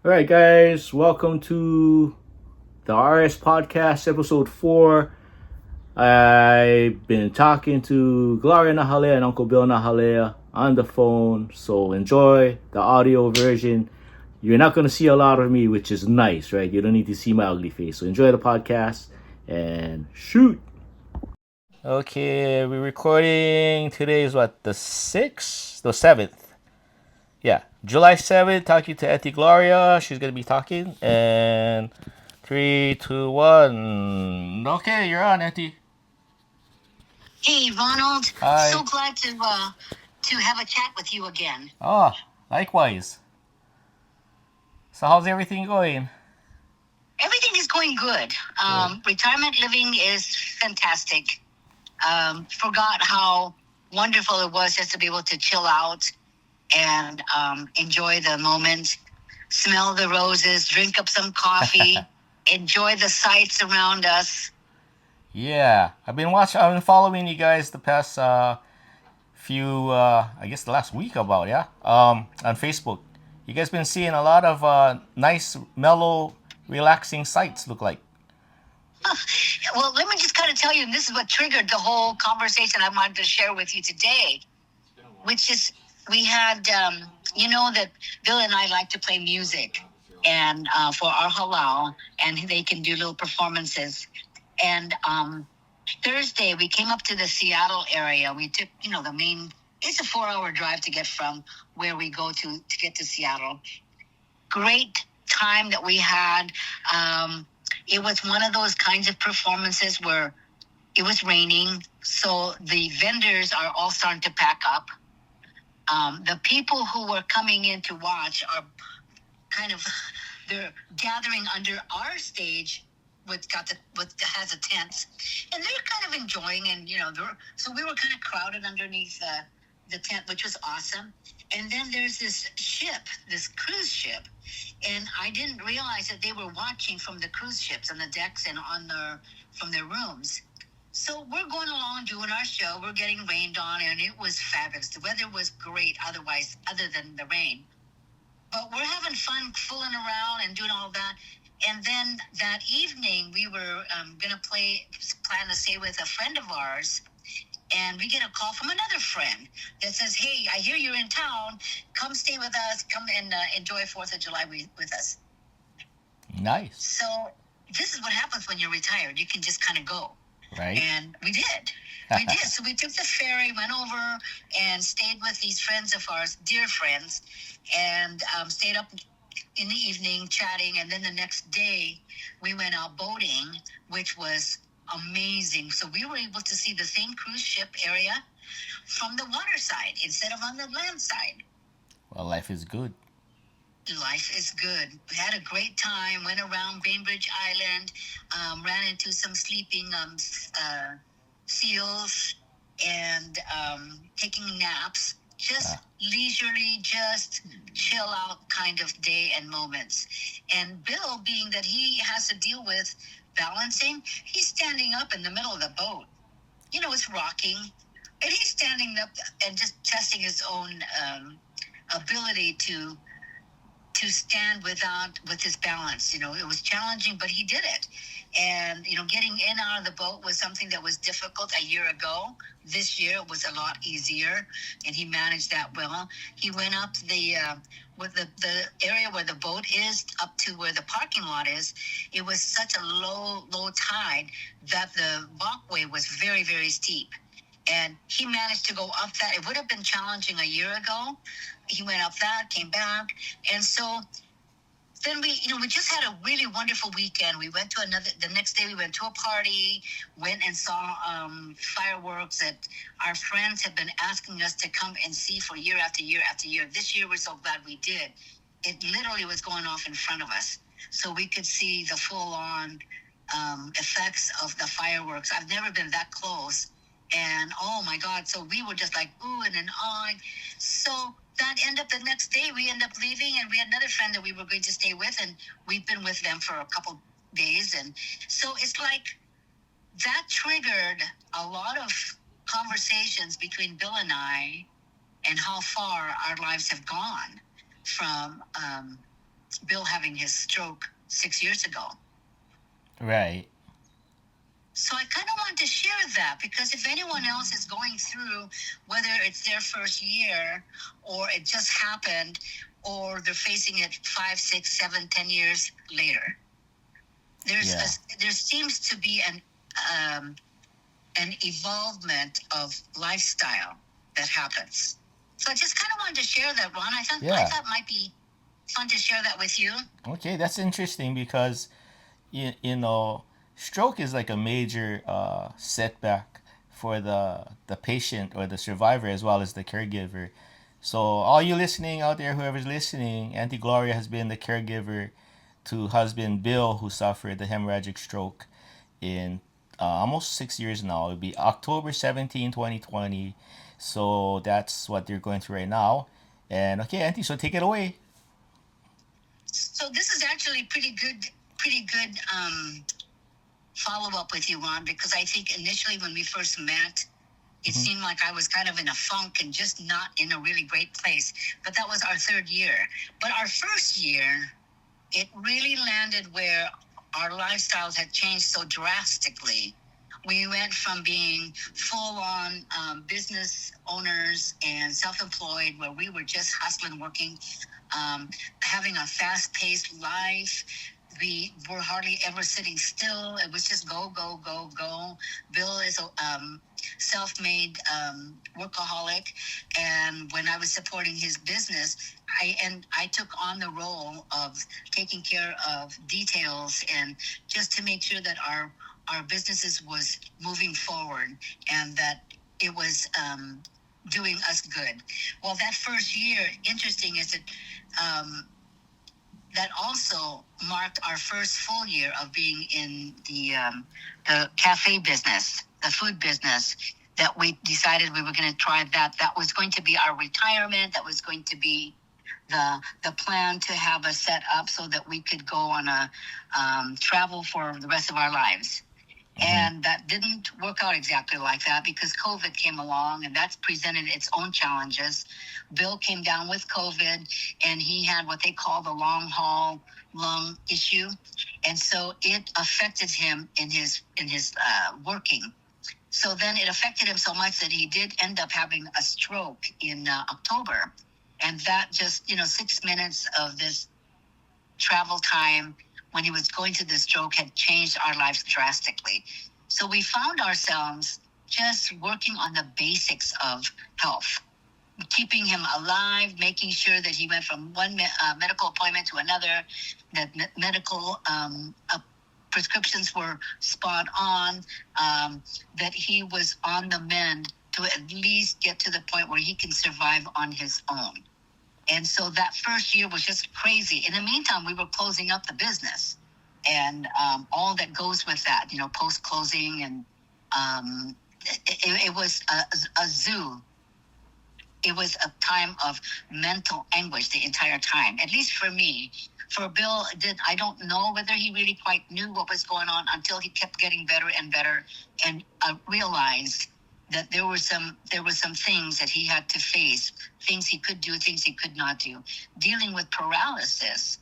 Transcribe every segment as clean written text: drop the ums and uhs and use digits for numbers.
All right, guys, welcome to the RS Podcast, episode 4. I've been talking to Gloria Nahalea and Uncle Bill Nahalea on the phone, so enjoy the audio version. You're not going to see a lot of me, which is nice, right? You don't need to see my ugly face. So enjoy the podcast and shoot. Okay, we're recording. Today is what, the 6th? The 7th. Yeah, July 7th, talking to Auntie Gloria. She's going to be talking. And 3, 2, 1. Okay, you're on, Auntie. Hey, Ronald. Hi. So glad to have a chat with you again. Oh, likewise. So how's everything going? Everything is going good. Retirement living is fantastic. Forgot how wonderful it was just to be able to chill out and enjoy the moment, smell the roses, drink up some coffee, enjoy the sights around us. Yeah, I've been following you guys the past few, I guess the last week about, yeah, on Facebook. You guys been seeing a lot of nice, mellow, relaxing sights, look like. Well, let me just kind of tell you, and this is what triggered the whole conversation I wanted to share with you today, which is we had, you know that Bill and I like to play music and for our halal, and they can do little performances. And Thursday, we came up to the Seattle area. We took, the main, it's a 4-hour drive to get from where we go to get to Seattle. Great time that we had. It was one of those kinds of performances where it was raining, so the vendors are all starting to pack up. The people who were coming in to watch are they're gathering under our stage, which has a tent, and they're kind of enjoying, and so we were kind of crowded underneath the tent, which was awesome. And then there's this cruise ship, and I didn't realize that they were watching from the cruise ships on the decks and from their rooms. So we're going along doing our show. We're getting rained on, and it was fabulous. The weather was great other than the rain. But we're having fun fooling around and doing all that. And then that evening, we were going to plan to stay with a friend of ours. And we get a call from another friend that says, hey, I hear you're in town. Come stay with us. Come and enjoy 4th of July with us. Nice. So this is what happens when you're retired. You can just kind of go. Right. And we did. We did. So we took the ferry, went over, and stayed with these friends of ours, dear friends, and stayed up in the evening chatting. And then the next day, we went out boating, which was amazing. So we were able to see the same cruise ship area from the water side instead of on the land side. Well, life is good. Life is good. We had a great time, went around Bainbridge Island, ran into some sleeping seals, and taking naps. Just leisurely, just chill out kind of day and moments. And Bill, being that he has to deal with balancing, he's standing up in the middle of the boat. It's rocking. And he's standing up and just testing his own ability to stand with his balance. It was challenging, but he did it. And, getting in and out of the boat was something that was difficult a year ago. This year it was a lot easier, and he managed that well. He went up with the area where the boat is up to where the parking lot is. It was such a low tide that the walkway was very, very steep. And he managed to go up that. It would have been challenging a year ago. He went up that, came back. And so then we just had a really wonderful weekend. We went to the next day we went to a party, went and saw fireworks that our friends have been asking us to come and see for year after year after year. This year we're so glad we did. It literally was going off in front of us. So we could see the full-on effects of the fireworks. I've never been that close. And oh my God, so we were just like ooh and an awing. So that ended up the next day, we ended up leaving, and we had another friend that we were going to stay with, and we've been with them for a couple days. And so it's like that triggered a lot of conversations between Bill and I, and how far our lives have gone from Bill having his stroke 6 years ago. Right. So I kind of wanted to share that, because if anyone else is going through, whether it's their first year or it just happened, or they're facing it 5, 6, 7, 10 years later, there seems to be an evolvement of lifestyle that happens. So I just kind of wanted to share that, Ron. I thought it might be fun to share that with you. Okay, that's interesting because you know, stroke is like a major setback for the patient or the survivor as well as the caregiver. So all you listening out there, whoever's listening, Auntie Gloria has been the caregiver to husband Bill, who suffered the hemorrhagic stroke in almost 6 years now. It'll be October 17, 2020. So that's what they're going through right now. And okay, Auntie, so take it away. So this is actually pretty good follow up with you, Ron, because I think initially when we first met, it seemed like I was kind of in a funk and just not in a really great place. But that was our third year. But our first year, it really landed where our lifestyles had changed so drastically. We went from being full-on business owners and self-employed, where we were just hustling, working, having a fast-paced life. We were hardly ever sitting still. It was just go, go, go, go. Bill is a self-made workaholic, and when I was supporting his business, I took on the role of taking care of details and just to make sure that our businesses was moving forward and that it was doing us good. Well, that first year, interesting is that that also marked our first full year of being in the cafe business, the food business, that we decided we were going to try that. That was going to be our retirement. That was going to be the plan to have us set up so that we could go on a travel for the rest of our lives. And that didn't work out exactly like that because COVID came along and that's presented its own challenges. Bill came down with COVID and he had what they call the long haul lung issue. And so it affected him in his working. So then it affected him so much that he did end up having a stroke in October. And that just, 6 minutes of this travel time when he was going through the stroke had changed our lives drastically. So we found ourselves just working on the basics of health, keeping him alive, making sure that he went from one medical appointment to another, that medical prescriptions were spot on, that he was on the mend to at least get to the point where he can survive on his own. And so that first year was just crazy. In the meantime, we were closing up the business and all that goes with that, post-closing. And it was a zoo. It was a time of mental anguish the entire time, at least for me. For Bill, I don't know whether he really quite knew what was going on until he kept getting better and better and realized that there were some things that he had to face, things he could do, things he could not do. Dealing with paralysis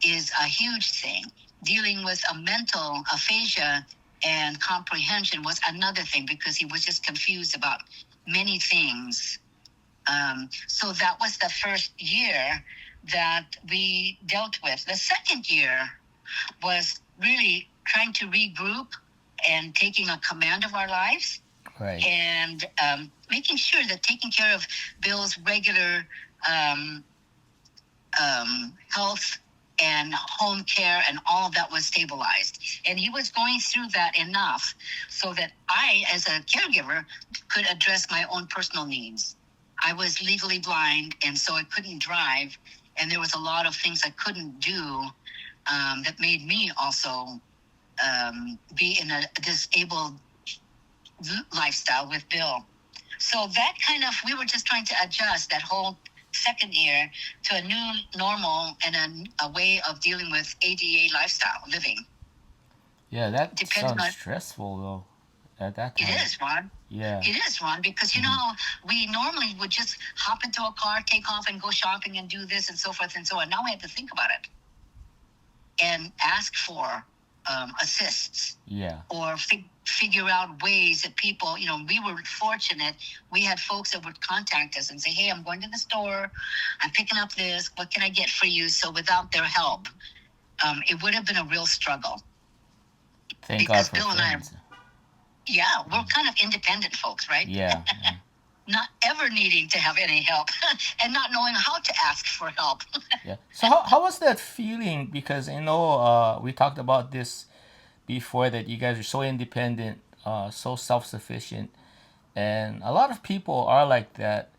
is a huge thing. Dealing with a mental aphasia and comprehension was another thing because he was just confused about many things. So that was the first year that we dealt with. The second year was really trying to regroup and taking a command of our lives. Right. And making sure that taking care of Bill's regular health and home care and all of that was stabilized. And he was going through that enough so that I, as a caregiver, could address my own personal needs. I was legally blind, and so I couldn't drive. And there was a lot of things I couldn't do that made me also be in a disabled lifestyle with Bill. So that we were just trying to adjust that whole second year to a new normal and a way of dealing with ADA lifestyle living. Yeah, that sounds stressful though at that time. It is, Ron. Yeah. It is, Ron, because we normally would just hop into a car, take off and go shopping and do this and so forth and so on. Now we have to think about it. and ask for assists. Yeah. Or figure out ways that people, we were fortunate. We had folks that would contact us and say, hey, I'm going to the store. I'm picking up this. What can I get for you? So without their help, it would have been a real struggle. Thank because God for Bill friends. and we're kind of independent folks, right? Yeah. Not ever needing to have any help and not knowing how to ask for help. Yeah. So how was that feeling? Because we talked about this before, that you guys are so independent, so self-sufficient, and a lot of people are like that.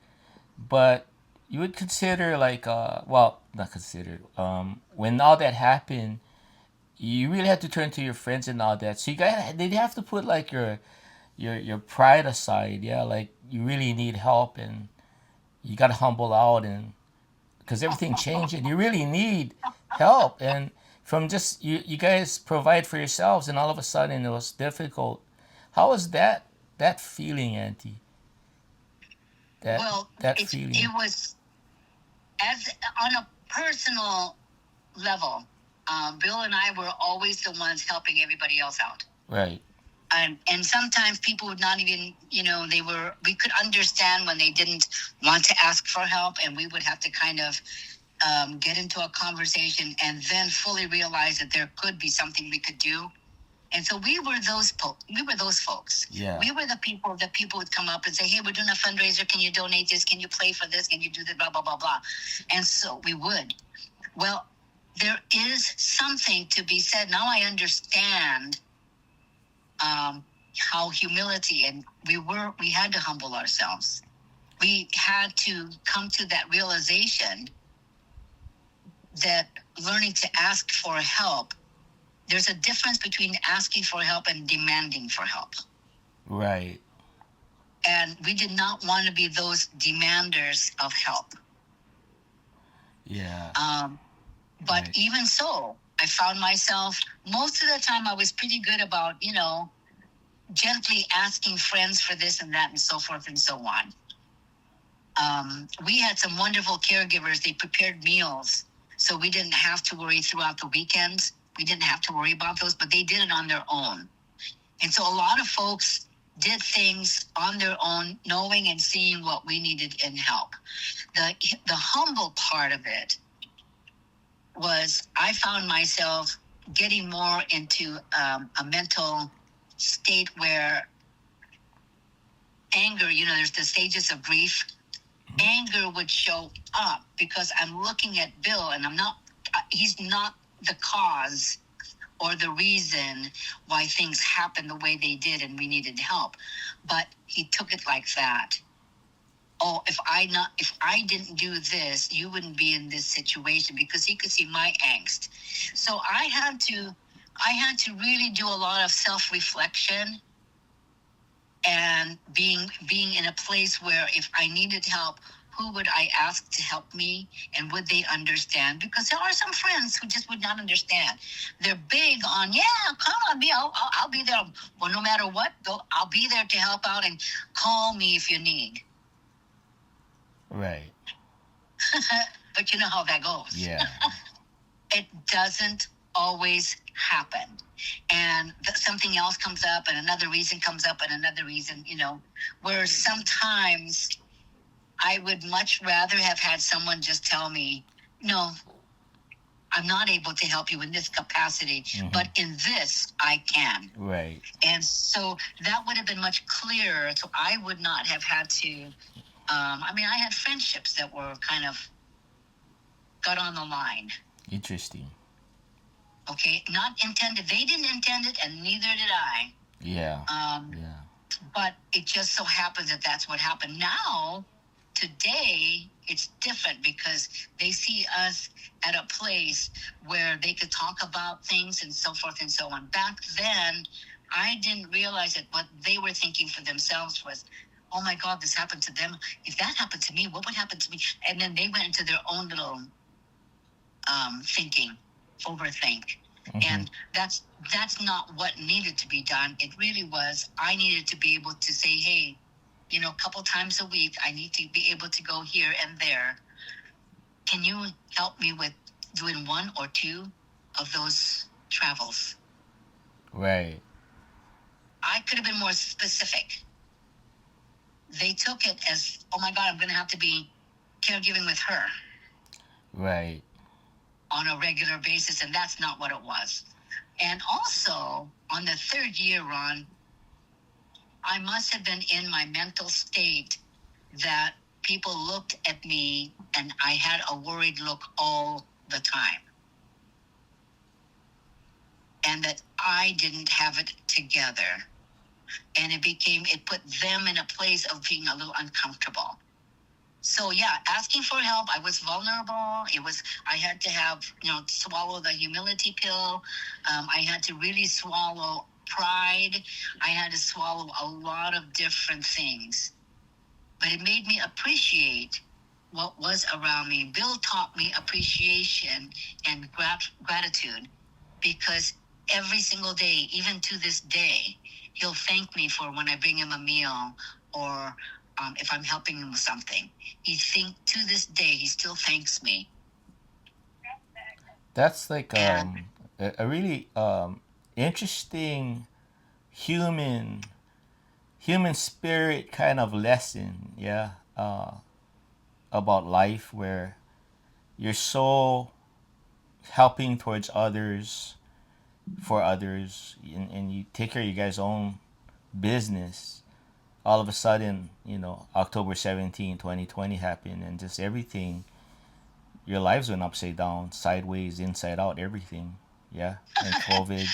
But you would consider, like, well, not consider, when all that happened, you really had to turn to your friends and all that. So you guys did have to put like your pride aside. Yeah, like you really need help, and you got to humble out, and because everything changed and you really need help. And from just you guys provide for yourselves, and all of a sudden it was difficult. How was that feeling, Auntie? That Well, that it feeling. was, as on a personal level, Bill and I were always the ones helping everybody else out. Right. And sometimes people would not even, we could understand when they didn't want to ask for help, and we would have to kind of get into a conversation and then fully realize that there could be something we could do. And so we were those folks. Yeah. We were the people that people would come up and say, hey, we're doing a fundraiser. Can you donate this? Can you play for this? Can you do this? Blah, blah, blah, blah. And so we would. Well, there is something to be said. Now I understand how humility, and we had to humble ourselves. We had to come to that realization that learning to ask for help, there's a difference between asking for help and demanding for help. Right. And we did not want to be those demanders of help. Yeah. But Right. even so, I found myself, most of the time I was pretty good about, gently asking friends for this and that and so forth and so on. We had some wonderful caregivers. They prepared meals, so we didn't have to worry throughout the weekends. We didn't have to worry about those, but they did it on their own. And so a lot of folks did things on their own, knowing and seeing what we needed in help. The humble part of it was I found myself getting more into a mental state where anger, there's the stages of grief. Anger would show up because I'm looking at Bill and he's not the cause or the reason why things happened the way they did and we needed help. But he took it like that. Oh, if I didn't do this, you wouldn't be in this situation, because he could see my angst. So I had to really do a lot of self-reflection and being in a place where if I needed help, who would I ask to help me, and would they understand? Because there are some friends who just would not understand. They're big on, come on, I'll be there. Well, no matter what, I'll be there to help out, and call me if you need. Right. But you know how that goes. Yeah. It doesn't always happen. And something else comes up, and another reason comes up, and another reason, where sometimes I would much rather have had someone just tell me, no, I'm not able to help you in this capacity, but in this I can. Right. And so that would have been much clearer. So I would not have had to, I had friendships that were kind of got on the line. Interesting. Okay, not intended. They didn't intend it, and neither did I. Yeah. Yeah. But it just so happens that that's what happened. Now, today, it's different because they see us at a place where they could talk about things and so forth and so on. Back then, I didn't realize that what they were thinking for themselves was, oh my God, this happened to them. If that happened to me, what would happen to me? And then they went into their own little thinking, overthink. And that's not what needed to be done. It really was, I needed to be able to say, hey, a couple times a week, I need to be able to go here and there. Can you help me with doing one or two of those travels. Right. I could have been more specific. They took it as, oh my God, I'm going to have to be caregiving with her. Right. On a regular basis, and that's not what it was. And also, on the third year, Ron, I must have been in my mental state that people looked at me and I had a worried look all the time. And that I didn't have it together. And it put them in a place of being a little uncomfortable. So yeah, asking for help, I was vulnerable. I had to swallow the humility pill. I had to really swallow pride. I had to swallow a lot of different things. But it made me appreciate what was around me. Bill taught me appreciation and gratitude, because every single day, even to this day, he'll thank me for when I bring him a meal, or if I'm helping him with something. To this day, he still thanks me. That's like a really interesting human spirit kind of lesson, yeah, about life, where you're so helping towards others, for others, and you take care of you guys' own business. All of a sudden, October 17, 2020 happened, and just everything, your lives went upside down, sideways, inside out, everything. Yeah, and COVID.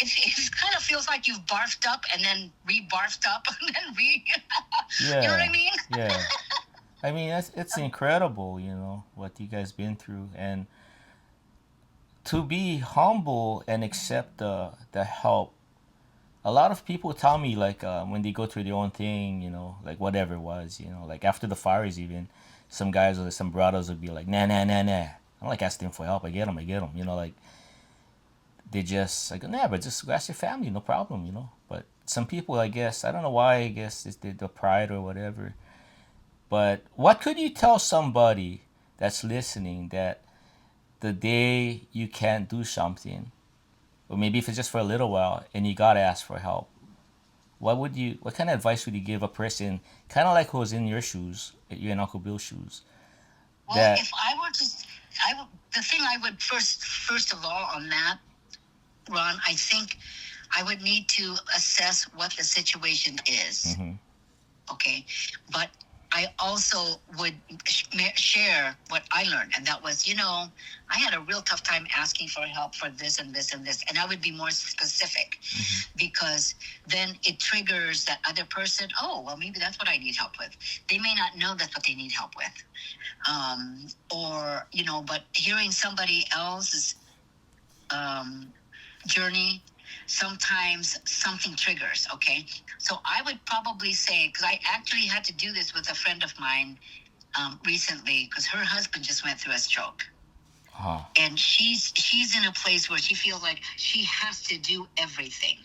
It kind of feels like you've barfed up and then re-barfed up and then Yeah. You know what I mean? Yeah. I mean, it's incredible, what you guys been through, and to be humble and accept the help. A lot of people tell me, like, when they go through their own thing, like whatever it was, like after the fires, even some guys or some brothers would be like, nah, nah, nah, nah. I'm like asking for help. I get them. Like they just, I go, nah, but just ask your family, no problem, But some people, I guess, I don't know why. I guess it's the pride or whatever. But what could you tell somebody that's listening, that the day you can't do something, or maybe if it's just for a little while, and you gotta ask for help, what kind of advice would you give a person, kind of like who was in your shoes, you and Uncle Bill's shoes? Well, That if I were to, the thing I would first of all on that, Ron, I think I would need to assess what the situation is. Mm-hmm. Okay, but I also would share what I learned, and that was, I had a real tough time asking for help for this and this and this, and I would be more specific, because then it triggers that other person. Oh, well, maybe that's what I need help with. They may not know that's what they need help with, but hearing somebody else's journey, sometimes something triggers. Okay, so I would probably say, because I actually had to do this with a friend of mine recently, because her husband just went through a stroke. And she's in a place where she feels like she has to do everything.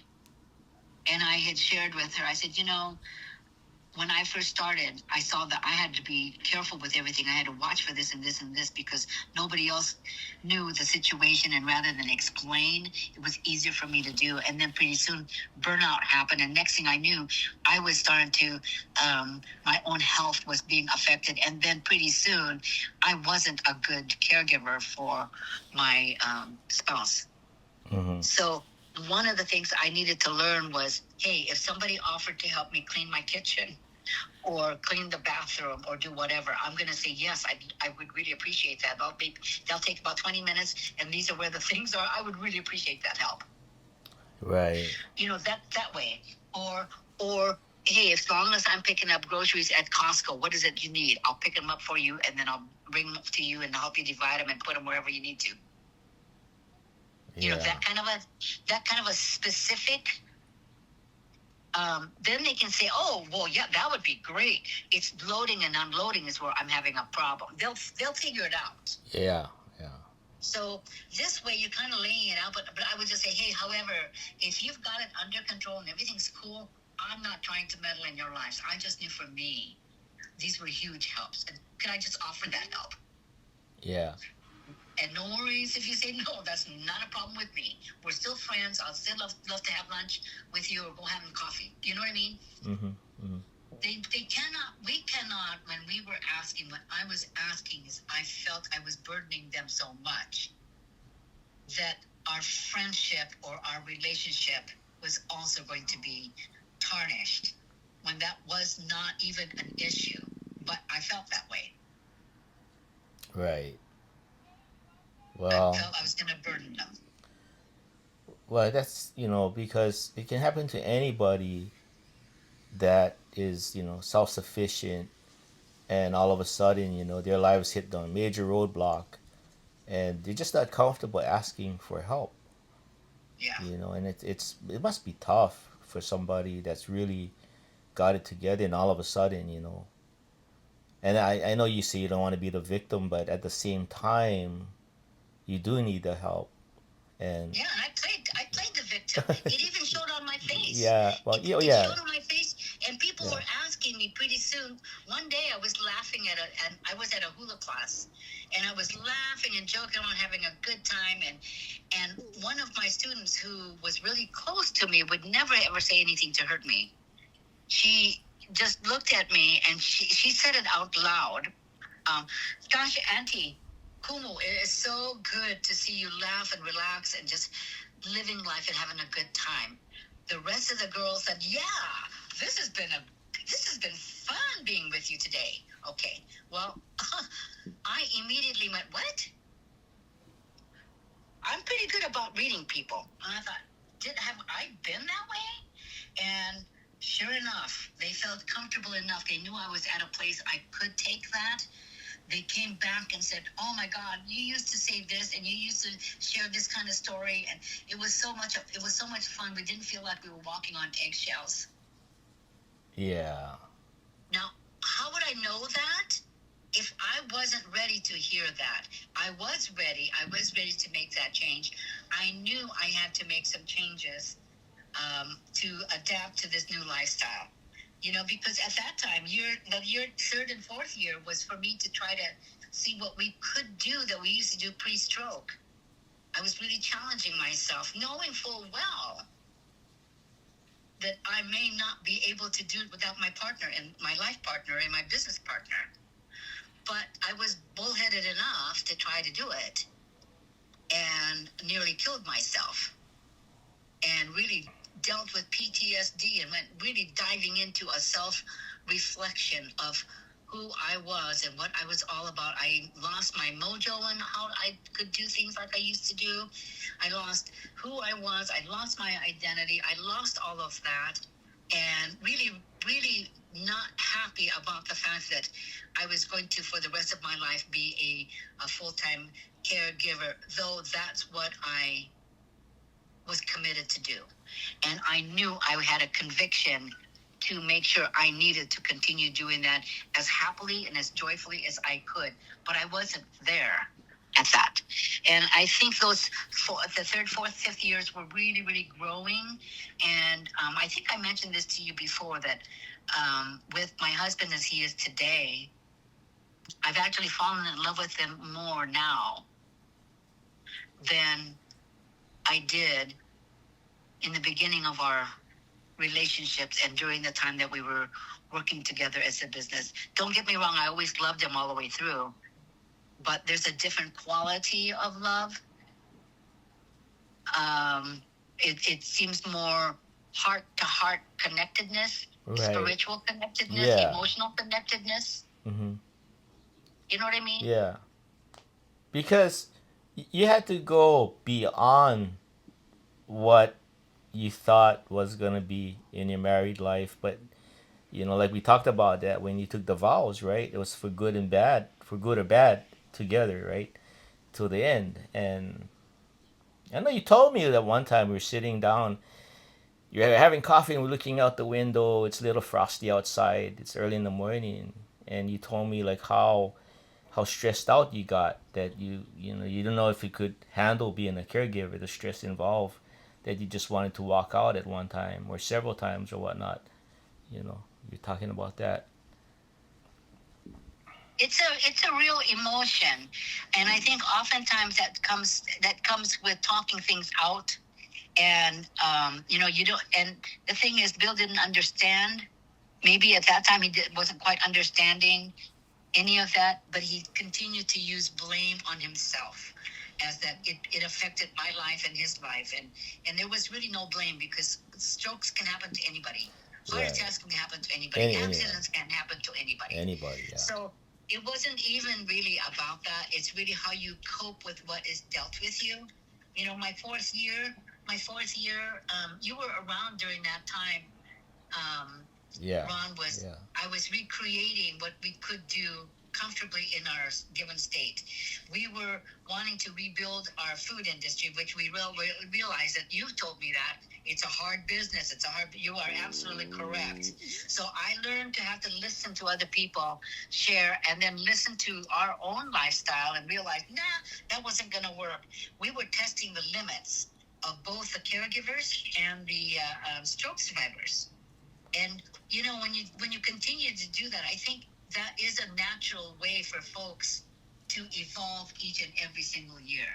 And I had shared with her, I said, when I first started, I saw that I had to be careful with everything. I had to watch for this and this and this, because nobody else knew the situation. And rather than explain, it was easier for me to do. And then pretty soon burnout happened. And next thing I knew, I was starting to, my own health was being affected. And then pretty soon I wasn't a good caregiver for my spouse. Mm-hmm. So one of the things I needed to learn was, hey, if somebody offered to help me clean my kitchen or clean the bathroom or do whatever, I'm going to say, yes, I would really appreciate that. They'll take about 20 minutes, and these are where the things are. I would really appreciate that help. Right. That way. Or hey, as long as I'm picking up groceries at Costco, what is it you need? I'll pick them up for you, and then I'll bring them to you, and I'll help you divide them and put them wherever you need to. Yeah. That kind of a specific, then they can say, oh, well, yeah, that would be great. It's loading and unloading is where I'm having a problem. They'll figure it out. Yeah. So this way you're kind of laying it out, but I would just say, hey, however, if you've got it under control and everything's cool, I'm not trying to meddle in your lives. I just knew for me, these were huge helps. And could I just offer that help? Yeah. And no worries if you say no. That's not a problem with me. We're still friends. I'll still love to have lunch with you or go having coffee. You know what I mean? Mm-hmm. Mm-hmm. They cannot, we cannot, when we were asking, what I was asking is I felt I was burdening them so much that our friendship or our relationship was also going to be tarnished when that was not even an issue. But I felt that way. Right. I Well, felt I was going to burden them. well, that's, because it can happen to anybody that is, self-sufficient, and all of a sudden, their lives hit a major roadblock, and they're just not comfortable asking for help. Yeah. And it must be tough for somebody that's really got it together, and all of a sudden, and I know you say you don't want to be the victim, but at the same time, you do need the help. And Yeah, and I played the victim. It even showed on my face. yeah, well, It yeah, showed on my face, and people yeah, were asking me pretty soon. One day, I was laughing and I was at a hula class, and I was laughing and joking on having a good time, and one of my students who was really close to me would never ever say anything to hurt me. She just looked at me and she said it out loud. Gosh, Auntie Kumu, it is so good to see you laugh and relax and just living life and having a good time. The rest of the girls said, "Yeah, this has been fun being with you today." Okay, well, I immediately went, "What?" I'm pretty good about reading people, and I thought, have I been that way? And sure enough, they felt comfortable enough. They knew I was at a place I could take that. They came back and said, "Oh my God, you used to say this, and you used to share this kind of story, and it was so much fun. We didn't feel like we were walking on eggshells." yeah, Now, how would I know that? If I wasn't ready to hear that, I was ready. I was ready to make that change. I knew I had to make some changes to adapt to this new lifestyle. Because at that time, the year third and fourth year was for me to try to see what we could do that we used to do pre-stroke. I was really challenging myself, knowing full well that I may not be able to do it without my partner and my life partner and my business partner. But I was bullheaded enough to try to do it and nearly killed myself and really dealt with PTSD and went really diving into a self-reflection of who I was and what I was all about. I lost my mojo and how I could do things like I used to do. I lost who I was. I lost my identity. I lost all of that, and really, really not happy about the fact that I was going to, for the rest of my life, be a full-time caregiver, though that's what I was committed to do. And I knew I had a conviction to make sure I needed to continue doing that as happily and as joyfully as I could. But I wasn't there at that. And I think the third, fourth, fifth years were really, really growing. And I think I mentioned this to you before that with my husband as he is today, I've actually fallen in love with him more now than I did in the beginning of our relationships and during the time that we were working together as a business. Don't get me wrong, I always loved him all the way through, but there's a different quality of love. It seems more heart to heart connectedness, right, spiritual connectedness, yeah, emotional connectedness. mm-hmm. You know what I mean? Yeah, because you had to go beyond what you thought was gonna be in your married life, but like we talked about that when you took the vows, right? It was for good and bad, for good or bad, together, right, till the end. And I know you told me that one time we were sitting down, you're having coffee and we're looking out the window. It's a little frosty outside. It's early in the morning, and you told me like how stressed out you got, that you don't know if you could handle being a caregiver, the stress involved, that you just wanted to walk out at one time or several times or whatnot. You're talking about that. it's a real emotion, and I think oftentimes that comes with talking things out, and you don't. And the thing is, Bill didn't understand. Maybe at that time wasn't quite understanding any of that, but he continued to use blame on himself, as that it affected my life and his life, and there was really no blame, because strokes can happen to anybody, heart Right. attacks can happen to anybody, accidents can happen to anybody. Anybody, yeah. So it wasn't even really about that. It's really how you cope with what is dealt with you. My fourth year, you were around during that time. Yeah. Ron was, Yeah. I was recreating what we could do comfortably in our given state. We were wanting to rebuild our food industry, which we realized that you told me that it's a hard business. You are absolutely correct. So I learned to have to listen to other people share, and then listen to our own lifestyle, and realize, that wasn't going to work. We were testing the limits of both the caregivers and the stroke survivors. And when you continue to do that, I think that is a natural way for folks to evolve each and every single year.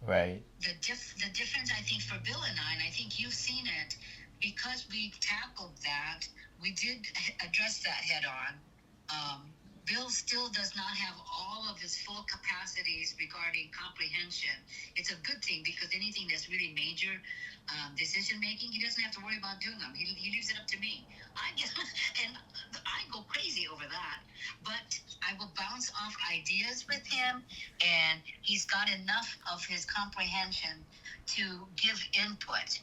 Right. The difference, I think, for Bill and I, and I think you've seen it, because we tackled that, we did address that head on. Bill still does not have all of his full capacities regarding comprehension. It's a good thing, because anything that's really major decision making, he doesn't have to worry about doing them. He leaves it up to me. And I go crazy over that. But I will bounce off ideas with him, and he's got enough of his comprehension to give input.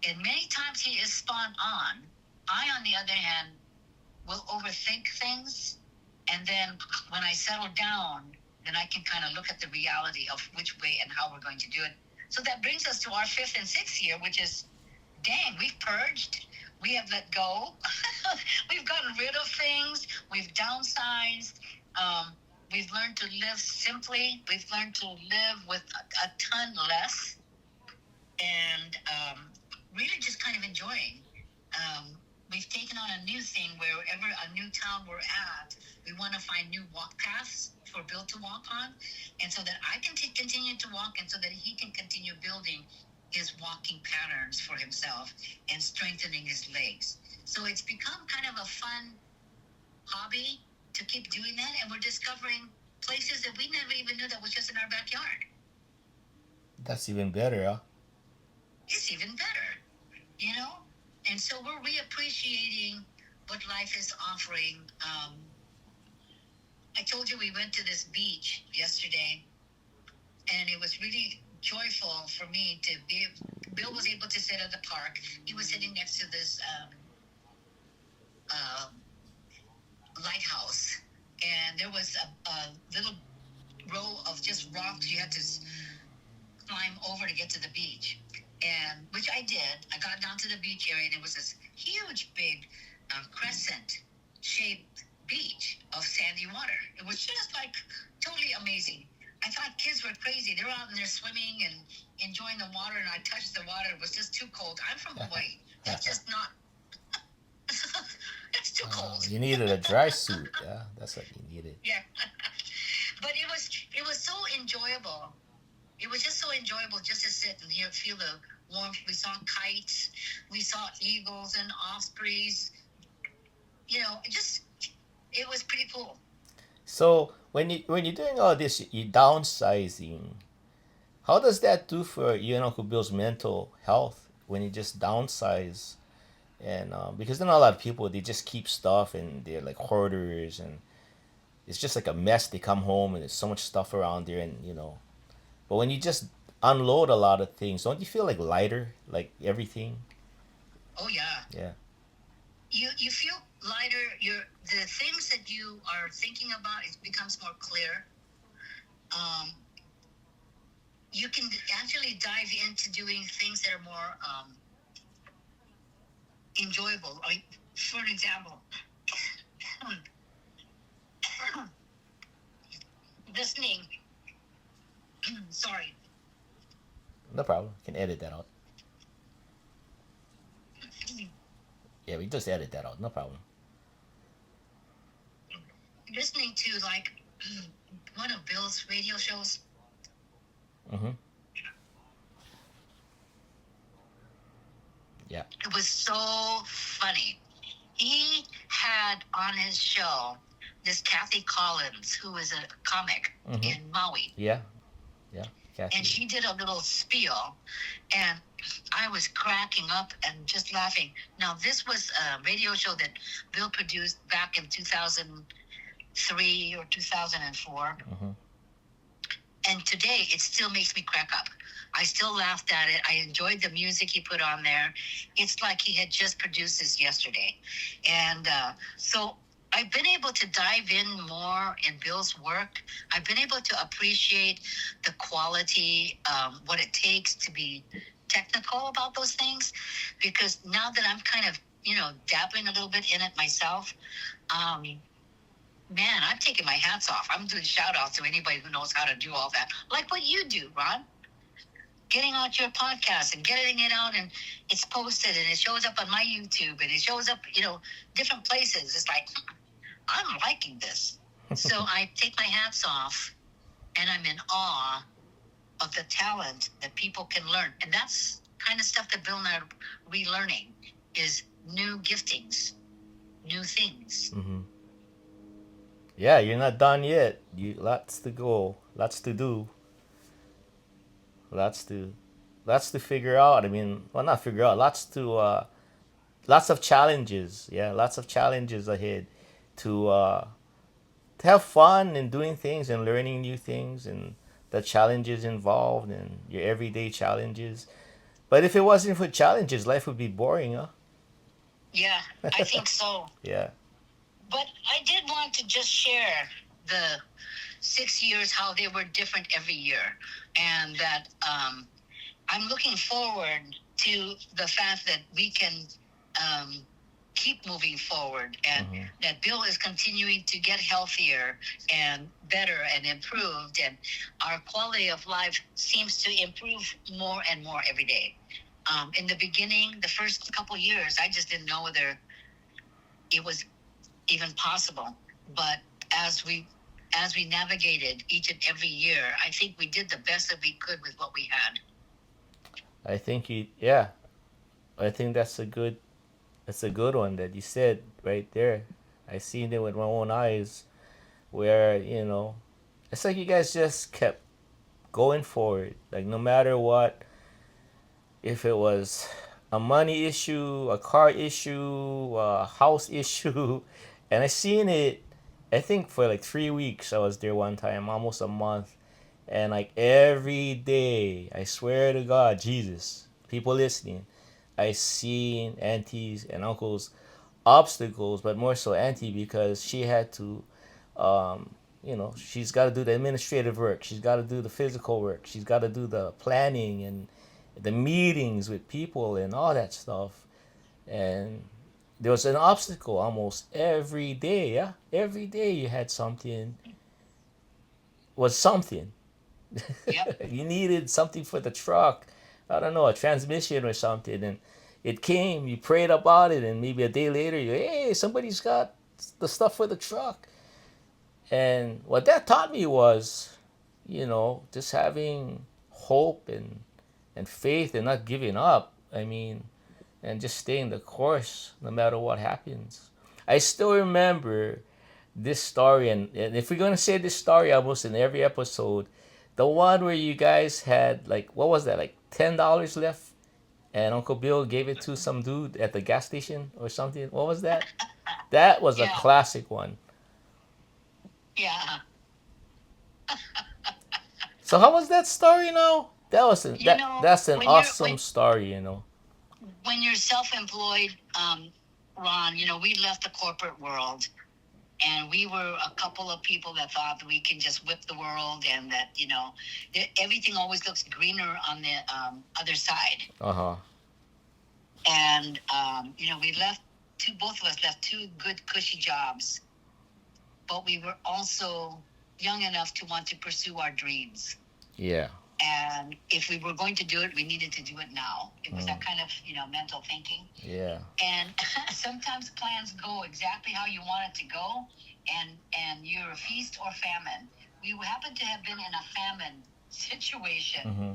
And many times he is spot on. I, on the other hand, will overthink things, and then when I settle down, then I can kind of look at the reality of which way and how we're going to do it. So that brings us to our 5th and 6th year, which is, dang, we've purged, we have let go, we've gotten rid of things, we've downsized, we've learned to live simply, we've learned to live with a ton less, and really just kind of enjoying. We've taken on a new thing, wherever a new town we're at, we want to find new walk paths for Bill to walk on, and so that I can continue to walk, and so that he can continue building his walking patterns for himself and strengthening his legs. So it's become kind of a fun hobby to keep doing that, and we're discovering places that we never even knew that was just in our backyard. That's even better, huh? It's even better. And so we're reappreciating what life is offering. I told you we went to this beach yesterday, and it was really joyful for me to be. Bill was able to sit at the park. He was sitting next to this lighthouse, and there was a little row of just rocks you had to climb over to get to the beach. And which I did. I got down to the beach area, and it was this huge, big crescent-shaped beach of sandy water. It was just like totally amazing. I thought kids were crazy. They were out in there swimming and enjoying the water, and I touched the water. It was just too cold. I'm from Hawaii. That's just not. It's too cold. You needed a dry suit. Yeah, that's what you needed. Yeah. But it was so enjoyable. It was just so enjoyable just to sit and feel the warmth. We saw kites, we saw eagles and ospreys. It was pretty cool. So when you're doing all this, you downsizing. How does that do for you and Uncle Bill's mental health when you just downsize? And because then a lot of people, they just keep stuff, and they're like hoarders, and it's just like a mess. They come home and there's so much stuff around there, and But when you just unload a lot of things, don't you feel like lighter, like everything? Oh yeah. Yeah. You feel lighter. The things that you are thinking about, it becomes more clear. You can actually dive into doing things that are more enjoyable. For example, listening. Sorry. No problem. Can edit that out. Yeah, we just edit that out. No problem. listening to like one of Bill's radio shows. Mm-hmm. Yeah. It was so funny. He had on his show this Kathy Collins, who is a comic in Maui. Yeah. Yeah. And Kathy. she did a little spiel, and I was cracking up and just laughing. Now, this was a radio show that Bill produced back in 2003 or 2004. And today, it still makes me crack up. I still laughed at it. I enjoyed the music he put on there. It's like he had just produced this yesterday. And so I've been able to dive in more in Bill's work. I've been able to appreciate the quality, what it takes to be technical about those things. Because now that I'm kind of, dabbling a little bit in it myself, man, I'm taking my hats off. I'm doing shout outs to anybody who knows how to do all that. Like what you do, Ron. Getting out your podcast and getting it out, and it's posted and it shows up on my YouTube and it shows up, different places. It's like, I'm liking this. So I take my hats off and I'm in awe of the talent that people can learn. And that's kind of stuff that Bill and I are relearning is new giftings, new things. Mm-hmm. Yeah, you're not done yet. Lots to go, lots to do, lots to figure out. I mean, well, not figure out. Lots of challenges. Yeah, lots of challenges ahead to have fun in doing things and learning new things and the challenges involved and your everyday challenges. But if it wasn't for challenges, life would be boring, huh? Yeah, I think so. Yeah. But I did want to just share the 6 years, how they were different every year. And that I'm looking forward to the fact that we can keep moving forward and that Bill is continuing to get healthier and better and improved. And our quality of life seems to improve more and more every day. In the beginning, the first couple years, I just didn't know whether it was even possible. But as we navigated each and every year, I think we did the best that we could with what we had. I think I think that's a good one that you said right there. I seen it with my own eyes where, it's like you guys just kept going forward. Like no matter what, if it was a money issue, a car issue, a house issue, and I seen it. I think for like 3 weeks I was there one time, almost a month, and like every day, I swear to God, Jesus, people listening, I seen aunties and uncles obstacles, but more so auntie because she had to, she's got to do the administrative work, she's got to do the physical work, she's got to do the planning and the meetings with people and all that stuff. And there was an obstacle almost every day. Yeah, every day you had something. Was something. Yep. You needed something for the truck. I don't know, a transmission or something, and it came. You prayed about it, and maybe a day later, hey, somebody's got the stuff for the truck. And what that taught me was, just having hope and faith and not giving up. I mean, and just staying the course no matter what happens. I still remember this story, and if we're going to say this story almost in every episode, the one where you guys had, like, what was that, like $10 left, and Uncle Bill gave it to some dude at the gas station or something. What was that? That was a classic one. Yeah. So how was that story now? That's an awesome story, When you're self-employed, Ron, we left the corporate world, and we were a couple of people that thought that we can just whip the world, and that everything always looks greener on the other side. And we left both of us left two good cushy jobs, but we were also young enough to want to pursue our dreams. Yeah. And if we were going to do it, we needed to do it now. It was that kind of, mental thinking. Yeah. And sometimes plans go exactly how you want it to go. and you're feast or famine. We happen to have been in a famine situation. Mm-hmm.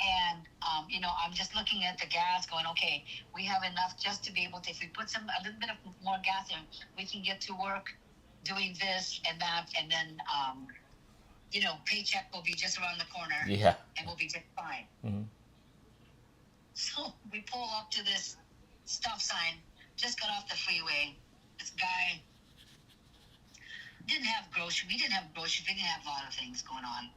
And I'm just looking at the gas, going, okay, we have enough just to be able to. If we put a little bit of more gas in, we can get to work doing this and that, and then paycheck will be just around the corner. Yeah. And we'll be just fine. Mm-hmm. So we pull up to this stop sign. Just got off the freeway. This guy didn't have groceries. We didn't have groceries. We didn't have a lot of things going on.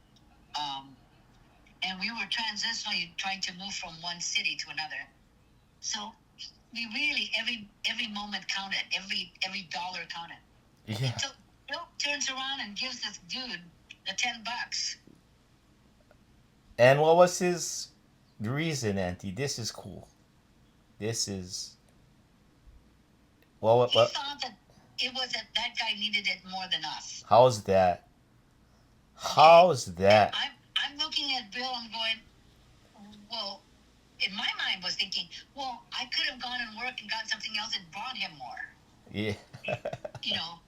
And we were transitionally trying to move from one city to another. So we really every moment counted, every dollar counted. Yeah. So Bill turns around and gives this dude the $10. And what was his reason, Auntie? This is cool. This is He thought that it was that guy needed it more than us. How's that? Okay? How's that? I'm looking at Bill and going, well, in my mind was thinking, well, I could have gone and worked and got something else and brought him more. Yeah.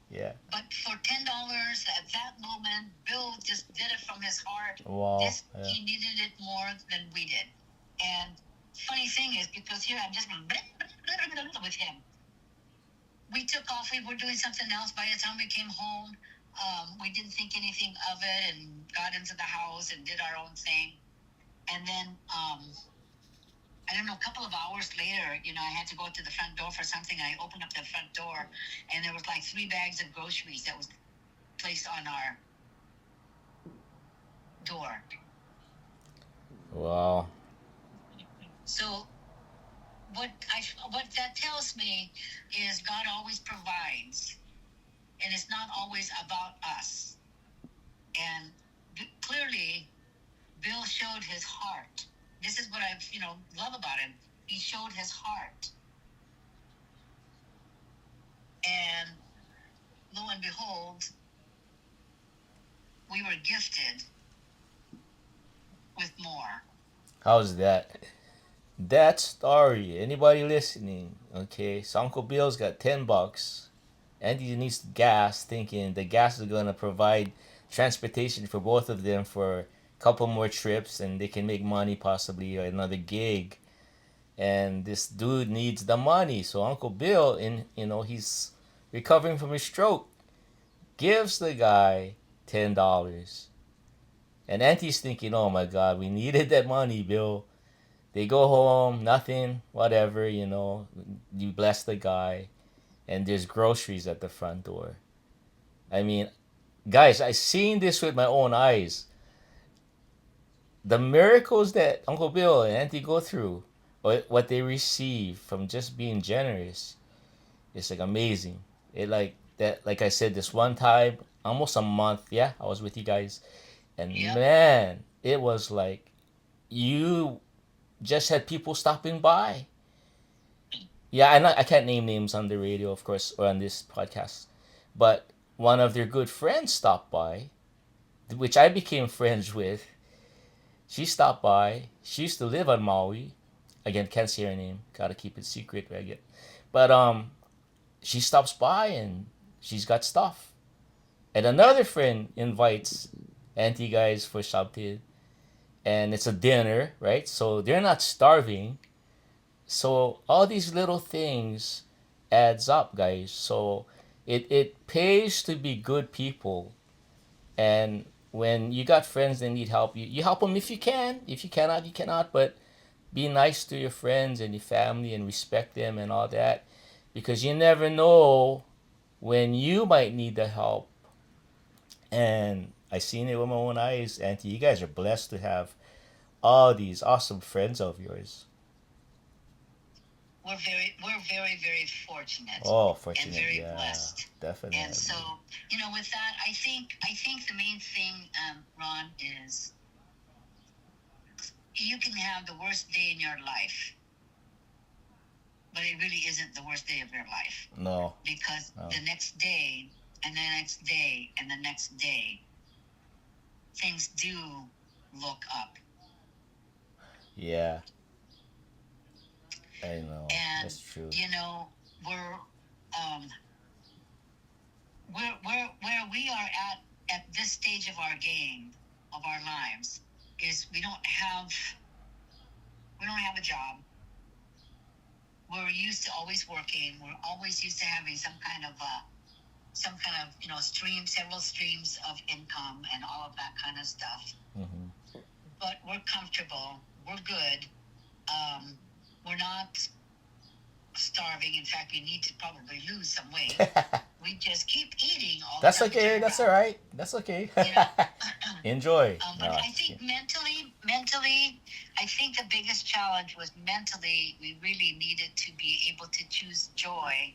Yeah. But for $10 at that moment, Bill just did it from his heart. Wow. He needed it more than we did. And funny thing is, because here I'm just with him. We took off. We were doing something else. By the time we came home, we didn't think anything of it and got into the house and did our own thing. And then, I don't know, a couple of hours later, I had to go to the front door for something. I opened up the front door, and there was like 3 bags of groceries that was placed on our door. Wow. So what that tells me is God always provides, and it's not always about us. And clearly, Bill showed his heart. This is what I love about him. He showed his heart. And lo and behold, we were gifted with more. How's that? That story. Anybody listening? Okay, so Uncle Bill's got $10, and he needs gas, thinking the gas is gonna provide transportation for both of them for a couple more trips, and they can make money possibly or another gig. And this dude needs the money, so Uncle Bill, he's recovering from a stroke, gives the guy $10. And Auntie's thinking, oh my God, we needed that money, Bill. They go home, nothing, whatever, you bless the guy, and there's groceries at the front door. I mean, guys, I seen this with my own eyes. The miracles that Uncle Bill and Auntie go through, or what they receive from just being generous, it's like amazing. It like that, like I said, this one time, almost a month, yeah, I was with you guys, and Yep. Man, it was like you just had people stopping by. Yeah, I can't name names on the radio, of course, or on this podcast, but one of their good friends stopped by, which I became friends with. She stopped by. She used to live on Maui. Again, can't say her name. Gotta keep it secret, right? But she stops by and she's got stuff. And another friend invites Auntie guys for something, and it's a dinner, right? So they're not starving. So all these little things adds up, guys. So it pays to be good people. And when you got friends that need help, you help them if you can. If you cannot, you cannot. But be nice to your friends and your family and respect them and all that, because you never know when you might need the help. And I seen it with my own eyes. Auntie, you guys are blessed to have all these awesome friends of yours. We're very, very fortunate. Oh, fortunate, and very yeah, blessed. definitely. And so, with that, I think the main thing, Ron, is you can have the worst day in your life, but it really isn't the worst day of your life. No. Because the next day, and the next day, and the next day, things do look up. Yeah. I know. And, that's true. we're, where we are at this stage of our game of our lives is we don't have a job. We're used to always working. We're always used to having some kind of several streams of income and all of that kind of stuff. Mm-hmm. But we're comfortable. We're good. We're not starving. In fact, we need to probably lose some weight. We just keep eating all the That's time. okay. That's all right. That's okay. Enjoy. But I think mentally, I think the biggest challenge was mentally. We really needed to be able to choose joy,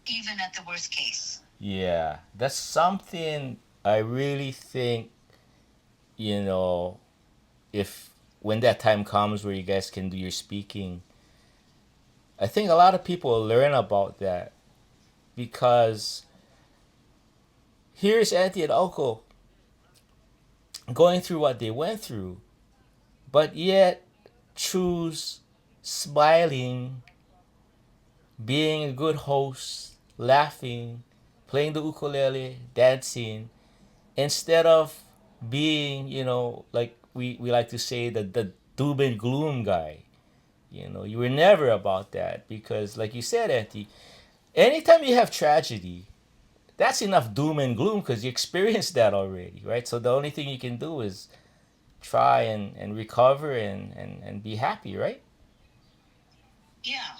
even at the worst case. Yeah, that's something I really think, you know, if when that time comes where you guys can do your speaking, I think a lot of people will learn about that because here's auntie and uncle going through what they went through, but yet choose smiling, being a good host, laughing, playing the ukulele, dancing, instead of being, like we like to say, the doom and gloom guy. You were never about that because, like you said, Auntie, anytime you have tragedy, that's enough doom and gloom because you experienced that already, right? So the only thing you can do is try and recover and be happy, right? Yeah.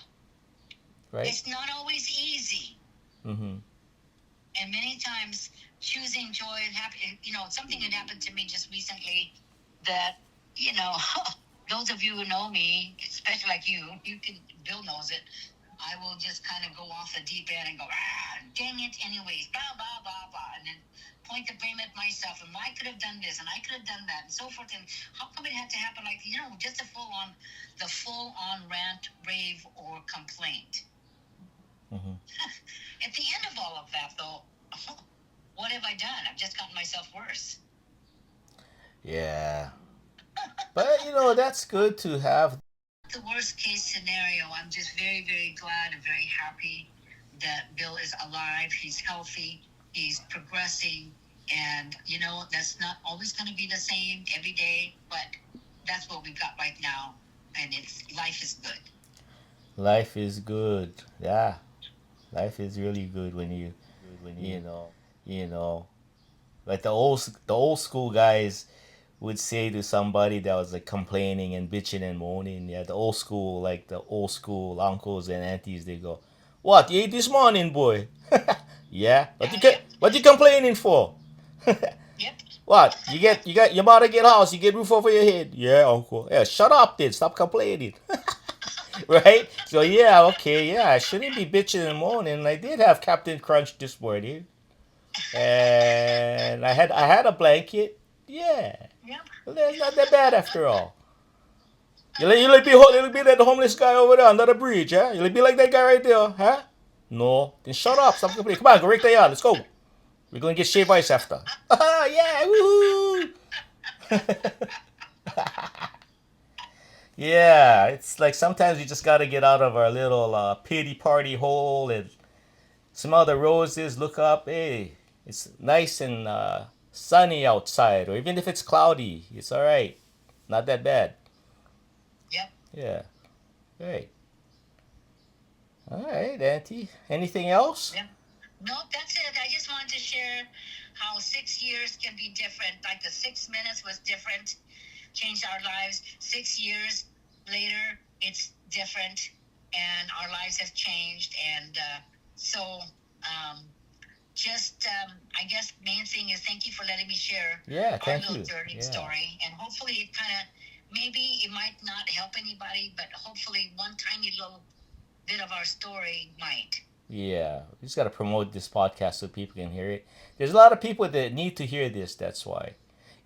Right? It's not always easy. Mm-hmm. And many times choosing joy and happy, something had happened to me just recently that, those of you who know me, especially like Bill knows it, I will just kind of go off the deep end and go, dang it, anyways, blah, blah, blah, blah, and then point the blame at myself, and I could have done this, and I could have done that, and so forth, and how come it had to happen like, just the full-on rant, rave, or complaint. Mm-hmm. At the end of all of that, though, what have I done? I've just gotten myself worse. Yeah. But, that's good to have. The worst case scenario, I'm just very, very glad and very happy that Bill is alive. He's healthy. He's progressing. And, that's not always going to be the same every day, but that's what we've got right now. And life is good. Life is good. Yeah. Life is really good when you you know, like the old school guys would say to somebody that was like complaining and bitching and moaning. Yeah, the old school uncles and aunties, they go, "What you ate this morning, boy?" Yeah, what you complaining for? Yep. What you got your mother get house, you get roof over your head. Yeah, uncle. Yeah, shut up then. Stop complaining. Right? So yeah, okay, yeah, I shouldn't be bitching and moaning. I did have Captain Crunch this morning, and I had a blanket. Yeah, Yep. well, that's not that bad after all. You like be like the homeless guy over there under the bridge, huh? You like be like that guy right there, huh? No, then shut up. Stop complaining. Come on, go rake the yard. Let's go. We're gonna get shaved ice after. Yeah, woohoo! Yeah, it's like sometimes we just gotta get out of our little pity party hole and smell the roses, look up. Hey, it's nice and sunny outside, or even if it's cloudy, it's all right. Not that bad. Yep. Yeah. Right. All right, Auntie. Anything else? Yep. No, that's it. I just wanted to share how 6 years can be different. Like the 6 minutes was different, changed our lives. 6 years later, it's different, and our lives have changed. And so, I guess main thing is thank you for letting me share Yeah, our thank little you. journey Yeah. story. And hopefully it kind of, maybe it might not help anybody, but hopefully one tiny little bit of our story might. Yeah, we just gotta promote this podcast so people can hear it. There's a lot of people that need to hear this. That's why,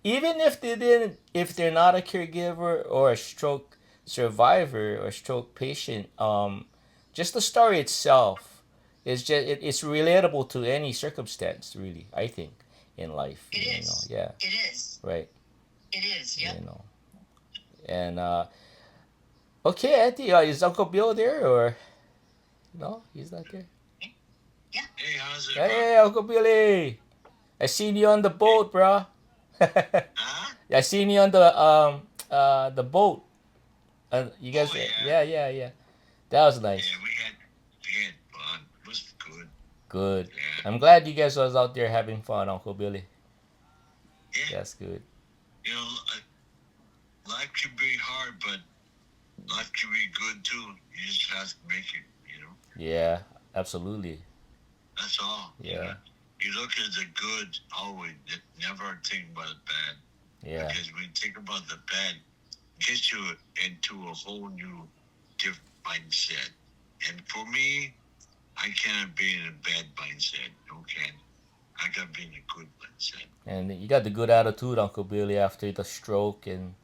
even if they're not a caregiver or a stroke survivor or stroke patient, just the story itself is it's relatable to any circumstance. Really, I think in life. It is. Yeah. It is. Right. It is. Yep. And okay, Auntie, is Uncle Bill there or no? He's not there. Yeah. Hey, how's it, Hey, Uncle Billy. I seen you on the boat, bro. Huh? I seen you on the boat. You guys, Oh, yeah. yeah. That was nice. Yeah, we had fun. It was good. Good. Yeah. I'm glad you guys was out there having fun, Uncle Billy. Yeah. That's good. You know, life can be hard, but life can be good too. You just have to make it, Yeah, absolutely. That's all. Yeah, You look at the good always, never think about the bad. yeah, Because when you think about the bad, it gets you into a whole new different mindset. And for me, I cannot be in a bad mindset. Okay. I gotta be in a good mindset. and you got the good attitude, Uncle Billy, after the stroke, and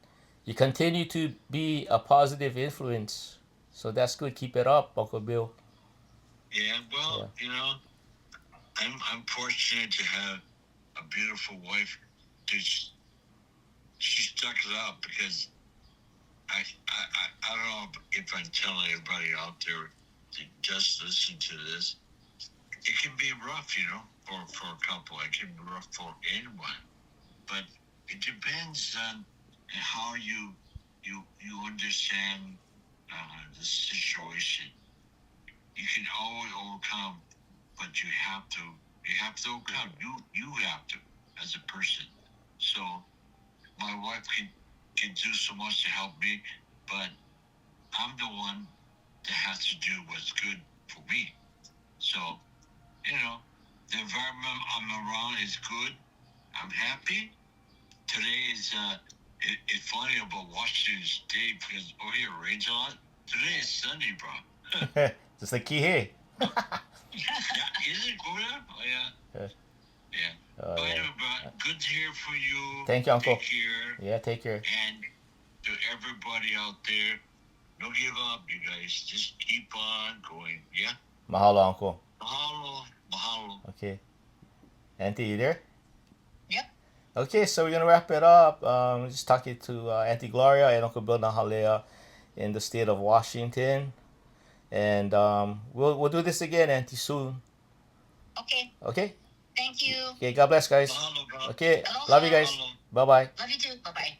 you continue to be a positive influence. So that's good. Keep it up, Uncle Bill. Yeah, Yeah, well, I'm fortunate to have a beautiful wife. She stuck it out because I don't know if I'm telling everybody out there to just listen to this. It can be rough, for a couple. It can be rough for anyone, but it depends on how you understand the situation. You can always overcome, but you have to overcome. You have to as a person. So my wife can do so much to help me, but I'm the one that has to do what's good for me. So the environment I'm around is good. I'm happy. Today is it's funny about Washington State because over here it rains a lot. Today is sunny, bro. just like Kihe. Yeah, is it Gloria? Oh yeah, Yeah. yeah. Oh But yeah. anyway, bro, good to hear from you. Thank you, Uncle. Take care, Yeah, take care. and to everybody out there, don't give up, you guys. Just keep on going. Yeah. Mahalo, Uncle. Mahalo, mahalo. Okay, Auntie, you there? Yep. Okay, so we're gonna wrap it up. Just talking to Auntie Gloria and Uncle Bill Nahalea in the state of Washington, and we'll do this again, Auntie, soon. Okay. Okay. Thank you. Okay. God bless, guys. Mahalo, bro. Okay. Aloha. Love you guys. Mahalo. Bye bye. Love you too. Bye bye.